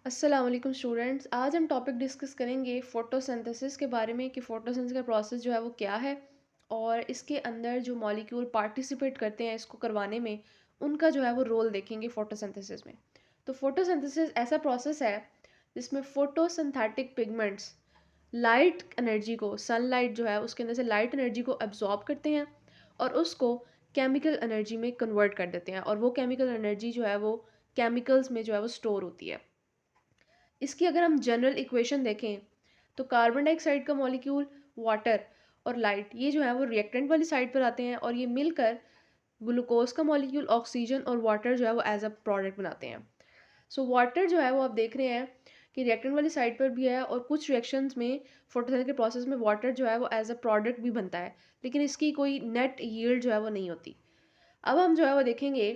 अस्सलाम वालेकुम स्टूडेंट्स। आज हम टॉपिक डिस्कस करेंगे फ़ोटोसिंथेसिस के बारे में कि फ़ोटोसिंथेसिस का प्रोसेस जो है वो क्या है और इसके अंदर जो मॉलिक्यूल पार्टिसिपेट करते हैं इसको करवाने में उनका जो है वो रोल देखेंगे फ़ोटोसिंथेसिस में। तो फ़ोटोसिंथेसिस ऐसा प्रोसेस है जिसमें फ़ोटोसिंथेटिक पिगमेंट्स लाइट एनर्जी को सनलाइट जो है उसके अंदर से लाइट एनर्जी को अब्जॉर्ब करते हैं और उसको केमिकल एनर्जी में कन्वर्ट कर देते हैं और वो केमिकल एनर्जी जो है वो केमिकल्स में जो है वो स्टोर होती है। इसकी अगर हम जनरल इक्वेशन देखें तो कार्बन डाइऑक्साइड का मॉलिक्यूल वाटर और लाइट ये जो है वो रिएक्टेंट वाली साइड पर आते हैं और ये मिलकर ग्लूकोज का मॉलिक्यूल ऑक्सीजन और वाटर जो है वो एज अ प्रोडक्ट बनाते हैं। सो वाटर जो है वो आप देख रहे हैं कि रिएक्टेंट वाली साइड पर भी है और कुछ रिएक्शंस में फोटोसिंथेसिस के प्रोसेस में वाटर जो है वो एज अ प्रोडक्ट भी बनता है, लेकिन इसकी कोई नेट यील्ड जो है वो नहीं होती। अब हम जो है वो देखेंगे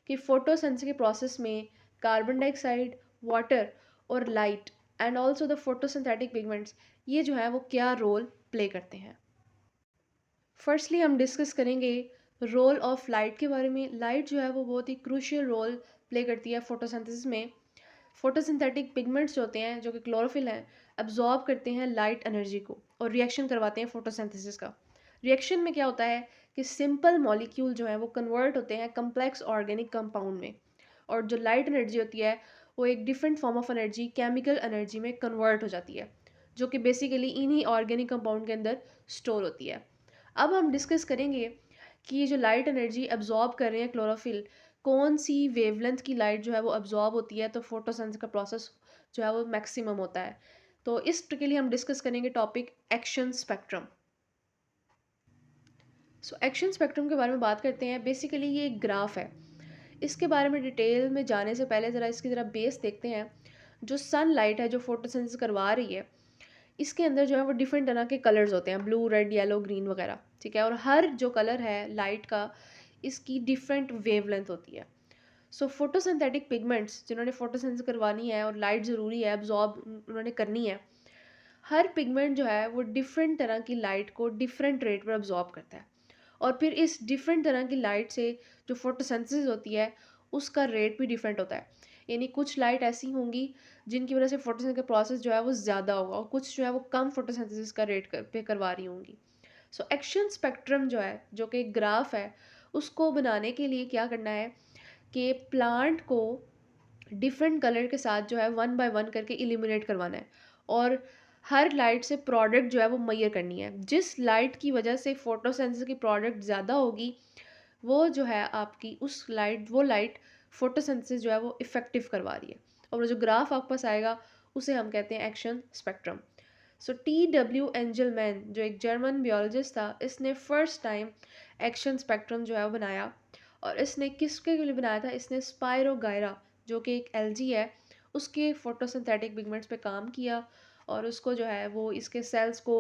कि फोटोसिंथेसिस के प्रोसेस में कार्बन डाइऑक्साइड, वाटर और light and also the photosynthetic pigments ये जो है वो क्या रोल प्ले करते हैं। फर्स्टली हम डिस्कस करेंगे रोल ऑफ लाइट के बारे में। लाइट जो है वो बहुत ही क्रूशियल रोल प्ले करती है फोटोसिंथेसिस में। फोटोसिंथेटिक पिगमेंट्स जो होते हैं जो कि क्लोरोफिल हैं अब्जॉर्ब करते हैं लाइट एनर्जी को और रिएक्शन करवाते हैं फोटोसिंथेसिस का। रिएक्शन में क्या होता है कि सिंपल मॉलिक्यूल जो है वो कन्वर्ट होते हैं कम्प्लेक्स ऑर्गेनिक कंपाउंड में और जो लाइट एनर्जी होती है वो एक different form of energy chemical energy में कन्वर्ट हो जाती है जो कि बेसिकली इन्हीं ऑर्गेनिक कंपाउंड के अंदर स्टोर होती है। अब हम डिस्कस करेंगे कि ये जो लाइट एनर्जी अब्जॉर्ब कर रहे हैं क्लोरोफिल कौन सी वेवलेंथ की लाइट जो है वो अब्जॉर्ब होती है तो फोटोसिंथेसिस का प्रोसेस जो है वो मैक्सिमम होता है। तो इस के लिए हम डिस्कस करेंगे topic action spectrum. So action spectrum के बारे में बात करते हैं। बेसिकली ये एक ग्राफ है। इसके बारे में डिटेल में जाने से पहले ज़रा इसकी ज़रा बेस देखते हैं। जो सनलाइट है जो फोटोसिंथेसिस करवा रही है इसके अंदर जो है वो डिफरेंट तरह के कलर्स होते हैं, ब्लू, रेड, येलो, ग्रीन वगैरह, ठीक है। और हर जो कलर है लाइट का इसकी डिफरेंट वेवलेंथ होती है। सो फोटोसिंथेटिक पिगमेंट्स जिन्होंने फोटोसिंथेसिस करवानी है और लाइट ज़रूरी है अब्जॉर्ब उन्होंने करनी है, हर पिगमेंट जो है वो डिफरेंट तरह की लाइट को डिफरेंट रेट पर अब्जॉर्ब करता है और फिर इस डिफरेंट तरह की लाइट से जो फोटोसिंथेसिस होती है उसका रेट भी डिफरेंट होता है। यानी कुछ लाइट ऐसी होंगी जिनकी वजह से फोटोसिंथेसिस का प्रोसेस जो है वो ज़्यादा होगा और कुछ जो है वो कम फोटोसिंथेसिस का रेट पे करवा रही होंगी। सो एक्शन स्पेक्ट्रम जो है जो कि एक ग्राफ है उसको बनाने के लिए क्या करना है कि प्लांट को डिफरेंट कलर के साथ जो है वन बाय वन करके इल्यूमिनेट करवाना है और हर लाइट से प्रोडक्ट जो है वो मैयर करनी है। जिस लाइट की वजह से फोटोसेंसिस की प्रोडक्ट ज़्यादा होगी वो जो है आपकी उस लाइट वो लाइट फोटोसिंथेसिस जो है वो इफ़ेक्टिव करवा रही है और वो जो ग्राफ आपके पास आएगा उसे हम कहते हैं एक्शन स्पेक्ट्रम। सो T.W. एंजलमैन जो एक जर्मन बियोलॉजिस्ट था इसने फर्स्ट टाइम एक्शन स्पेक्ट्रम जो है वो बनाया और इसने किसके लिए बनाया था, इसने स्पायरोगायरा जो कि एक एल्गी है उसके फोटोसिंथेटिक पिगमेंट्स पे काम किया और उसको जो है वो इसके सेल्स को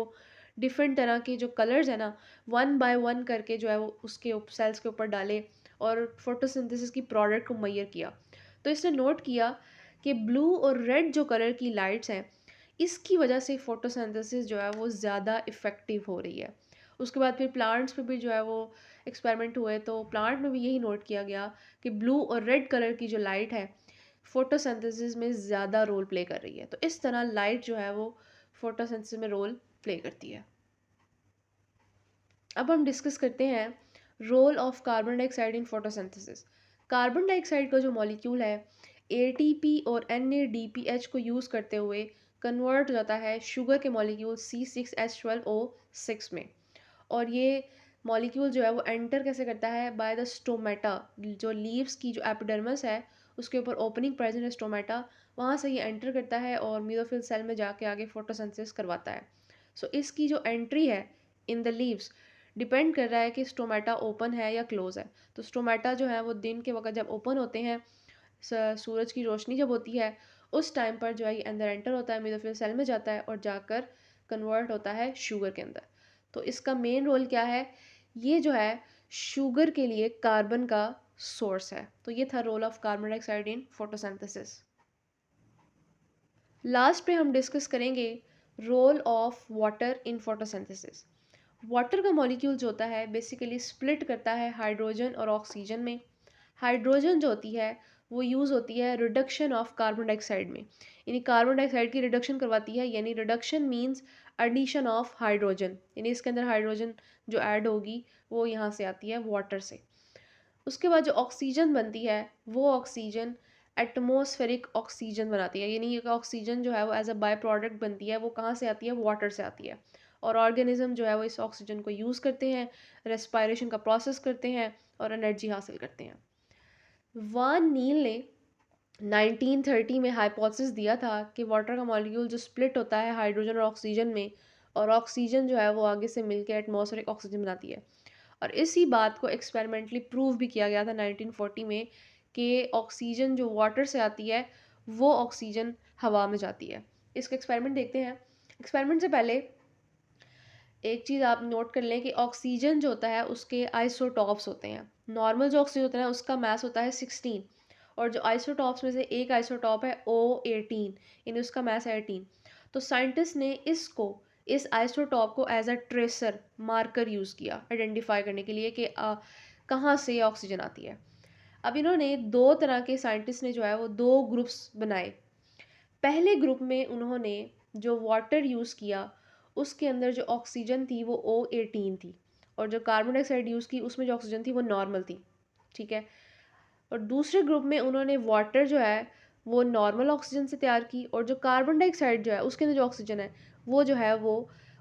डिफरेंट तरह के जो कलर्स है ना वन बाय वन करके जो है वो उसके सेल्स के ऊपर डाले और फोटोसिंथेसिस की प्रोडक्ट को मैयर किया। तो इसने नोट किया कि ब्लू और रेड जो कलर की लाइट्स हैं इसकी वजह से फोटोसिंथेसिस जो है वो ज़्यादा इफ़ेक्टिव हो रही है। उसके बाद फिर प्लांट्स पे भी जो है वो एक्सपेरिमेंट हुए तो प्लांट में भी यही नोट किया गया कि ब्लू और रेड कलर की जो लाइट है फोटोसिंथेसिस में ज़्यादा रोल प्ले कर रही है। तो इस तरह लाइट जो है वो फोटोसिंथेसिस में रोल प्ले करती है। अब हम डिस्कस करते हैं role of carbon dioxide in photosynthesis. Carbon dioxide का जो मॉलिक्यूल है एटीपी और NADPH को यूज़ करते हुए कन्वर्ट हो जाता है शुगर के मॉलिक्यूल C6H12O6 में और ये मॉलिक्यूल जो है वो एंटर कैसे करता है बाय द स्टोमेटा। जो लीव्स की जो एपिडर्मिस है उसके ऊपर ओपनिंग प्रेजेंट है स्टोमेटा, वहाँ से ये एंटर करता है और मीजोफिल सेल में जाके आगे फोटोसिंथेसिस करवाता है। सो इसकी जो एंट्री है इन द लीव्स डिपेंड कर रहा है कि स्टोमेटा ओपन है या क्लोज है। तो स्टोमेटा जो है वो दिन के वक्त जब ओपन होते हैं सूरज की रोशनी जब होती है उस टाइम पर जो है ये अंदर एंटर होता है मेसोफिल सेल में जाता है और जाकर कन्वर्ट होता है शुगर के अंदर। तो इसका मेन रोल क्या है, ये जो है शुगर के लिए कार्बन का सोर्स है। तो ये था role of carbon dioxide in photosynthesis. Last पे हम डिस्कस करेंगे role of water in photosynthesis. Water का मॉलिक्यूल जो होता है बेसिकली स्प्लिट करता है हाइड्रोजन और ऑक्सीजन में। हाइड्रोजन जो होती है वो यूज़ होती है रिडक्शन ऑफ कार्बन डाइऑक्साइड में। यानी कार्बन डाइऑक्साइड की रिडक्शन करवाती है, यानी reduction means addition of hydrogen, यानी इसके अंदर हाइड्रोजन जो ऐड होगी वो यहाँ से आती है वाटर से। उसके बाद जो ऑक्सीजन बनती है वो ऑक्सीजन एटमॉस्फेरिक ऑक्सीजन बनाती है, यानी ये ऑक्सीजन जो है वो एज अ बाय प्रोडक्ट बनती है, वो कहाँ से आती है, वाटर से आती है। और ऑर्गेनिज्म जो है वो इस ऑक्सीजन को यूज़ करते हैं, रेस्पायरेशन का प्रोसेस करते हैं और एनर्जी हासिल करते हैं। वान नील ने 1930 में हाइपोथेसिस दिया था कि वाटर का मॉलिक्यूल जो स्प्लिट होता है हाइड्रोजन और ऑक्सीजन में, और ऑक्सीजन जो है वो आगे से मिलकर एटमॉस्फेरिक ऑक्सीजन बनाती है। और इसी बात को एक्सपेरिमेंटली प्रूव भी किया गया था 1940 में कि ऑक्सीजन जो वाटर से आती है वो ऑक्सीजन हवा में जाती है। इसका एक्सपेरिमेंट देखते हैं। एक्सपेरिमेंट से पहले एक चीज़ आप नोट कर लें कि ऑक्सीजन जो होता है उसके आइसोटॉप्स होते हैं। नॉर्मल जो ऑक्सीजन होता है उसका मास होता है 16, और जो आइसोटॉप्स में से एक आइसोटॉप है O18, यानी उसका मास है 18। तो साइंटिस्ट ने इस आइसोटॉप को as a tracer marker use किया आइडेंटिफाई करने के लिए कि कहाँ से ऑक्सीजन आती है। अब इन्होंने दो तरह के साइंटिस्ट ने जो है वो दो ग्रुप्स बनाए। पहले ग्रुप में उन्होंने जो वाटर यूज़ किया उसके अंदर जो ऑक्सीजन थी वो O18 थी, और जो कार्बन डाइऑक्साइड यूज़ की उसमें जो ऑक्सीजन थी वो नॉर्मल थी। ठीक है। और दूसरे ग्रुप में उन्होंने वाटर जो है वो नॉर्मल ऑक्सीजन से तैयार की, और जो कार्बन डाइऑक्साइड जो है उसके अंदर जो ऑक्सीजन है वो जो है वो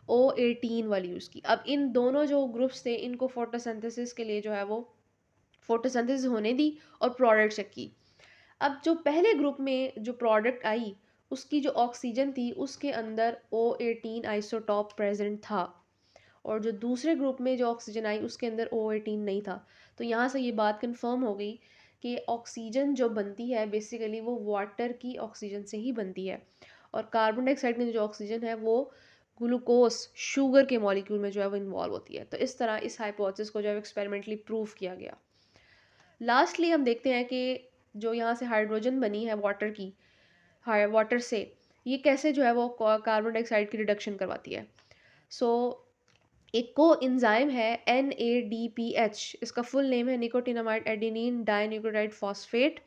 O18 वाली यूज़ की। अब इन दोनों जो ग्रुप्स थे इनको फोटोसिंथेसिस के लिए जो है वो फोटोसिंथेसिस होने दी और प्रोडक्ट चेक की। अब जो पहले ग्रुप में जो प्रोडक्ट आई उसकी जो ऑक्सीजन थी उसके अंदर O18 आइसोटॉप प्रेजेंट था, और जो दूसरे ग्रुप में जो ऑक्सीजन आई उसके अंदर O18 नहीं था। तो यहाँ से ये बात कंफर्म हो गई कि ऑक्सीजन जो बनती है बेसिकली वो वाटर की ऑक्सीजन से ही बनती है, और कार्बन डाइऑक्साइड में जो ऑक्सीजन है वो ग्लूकोज शुगर के मॉलिक्यूल में जो है वो इन्वॉल्व होती है। तो इस तरह इस हाइपोथेसिस को जो है एक्सपेरिमेंटली प्रूव किया गया। लास्टली हम देखते हैं कि जो यहाँ से हाइड्रोजन बनी है वाटर की, वाटर से, ये कैसे जो है वो कार्बन डाइऑक्साइड की रिडक्शन करवाती है। सो एक को एंजाइम है NADPH, इसका फुल नेम है निकोटिनामाइड एडेनिन डाइन्यूक्लियोटाइड फॉस्फेट।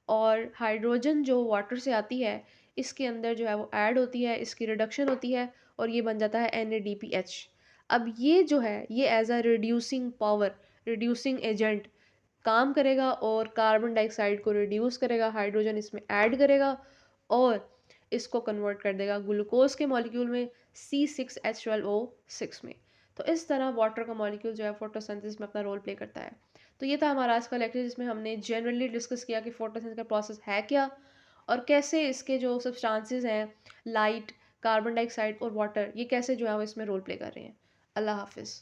और हाइड्रोजन जो वाटर से आती है इसके अंदर जो है वो ऐड होती है, इसकी रिडक्शन होती है और ये बन जाता है NADPH। अब ये जो है ये as a reducing power, reducing agent काम करेगा और कार्बन डाइऑक्साइड को रिड्यूस करेगा, हाइड्रोजन इसमें ऐड करेगा और इसको कन्वर्ट कर देगा ग्लूकोज के मॉलिक्यूल में C6H12O6 में। तो इस तरह वाटर का मॉलिक्यूल जो है फोटोसिंथेसिस में अपना रोल प्ले करता है। तो ये था हमारा आज का लेक्चर जिसमें हमने जनरली डिस्कस किया कि फोटोसिंथेसिस का प्रोसेस है क्या, और कैसे इसके जो सब्सटेंसेस हैं लाइट, कार्बन डाइऑक्साइड और वाटर, ये कैसे जो है वो इसमें रोल प्ले कर रहे हैं। अल्लाह हाफिज़।